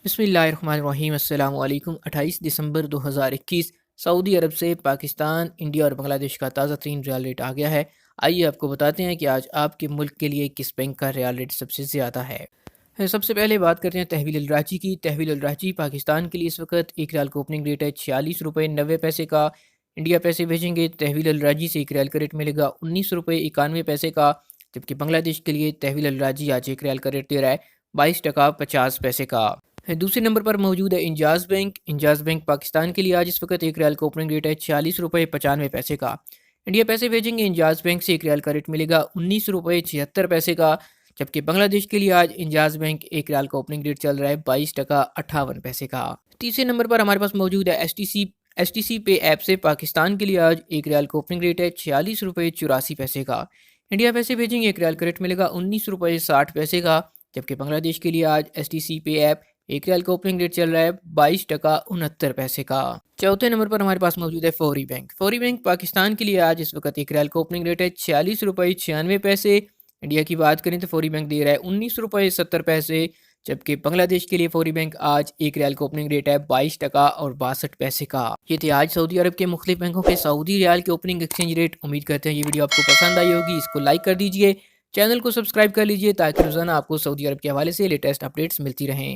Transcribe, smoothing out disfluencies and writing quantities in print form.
बिस्मिल्लाहिर्रहमानिर्रहीम। अस्सलाम वालेकुम। 28 दिसंबर 2021 सऊदी अरब से पाकिस्तान, इंडिया और बांग्लादेश का ताज़ा तरीन रियाल रेट आ गया है। आइए आपको बताते हैं कि आज आपके मुल्क के लिए किस बैंक का रियाल रेट सबसे ज़्यादा है। सबसे पहले बात करते हैं तहवील अल रांची की। तहवील अल रांची पाकिस्तान के लिए इस वक्त एक रियाल का ओपनिंग रेट है 46 रुपये 90 पैसे का। इंडिया पैसे भेजेंगे तहवील अल रांची से एक रियाल का रेट मिलेगा 19 रुपये 91 पैसे का। जबकि बांग्लादेश के लिए तहवील अल रांची आज एक रियाल का रेट दे रहा है 22 टका 50 पैसे का। दूसरे नंबर पर मौजूद है इंजाज़ बैंक। इंजाज़ बैंक पाकिस्तान के लिए आज इस वक्त एक रियाल का ओपनिंग रेट है 46 रुपये 95 पैसे का। इंडिया पैसे भेजेंगे इंजाज़ बैंक से एक रियाल का रेट मिलेगा 19 रुपये 76 पैसे का। जबकि बांग्लादेश के लिए आज इंजाज़ बैंक एक रियाल का ओपनिंग रेट चल रहा है 22 टका 58 पैसे का। तीसरे नंबर पर हमारे पास मौजूद है एस टी सी पे ऐप से। पाकिस्तान के लिए आज एक रियाल का ओपनिंग रेट है 46 रुपये 84 पैसे का। इंडिया पैसे भेजेंगे एक रियाल का रेट मिलेगा 19 रुपये 60 पैसे का। जबकि बांग्लादेश के लिए आज एस टी सी पे ऐप एक रियाल का ओपनिंग रेट चल रहा है 22 टका 69 पैसे का। चौथे नंबर पर हमारे पास मौजूद है फौरी बैंक। फौरी बैंक पाकिस्तान के लिए आज इस वक्त एक रियाल का ओपनिंग रेट है 46 रुपये 96 पैसे। इंडिया की बात करें तो फौरी बैंक दे रहा है 19 रुपये 70 पैसे। जबकि बांग्लादेश के लिए फौरी बैंक आज एक रियाल का ओपनिंग रेट है 22 टका और 62 पैसे का। ये थे आज सऊदी अरब के मुख्तलिफ बैंकों के सऊदी रियाल के ओपनिंग एक्सचेंज रेट। उम्मीद करते हैं ये वीडियो आपको पसंद आई होगी। इसको लाइक कर दीजिए, चैनल को सब्सक्राइब कर लीजिए ताकि रोजाना आपको सऊदी अरब के हवाले से लेटेस्ट अपडेट्स मिलती रहें।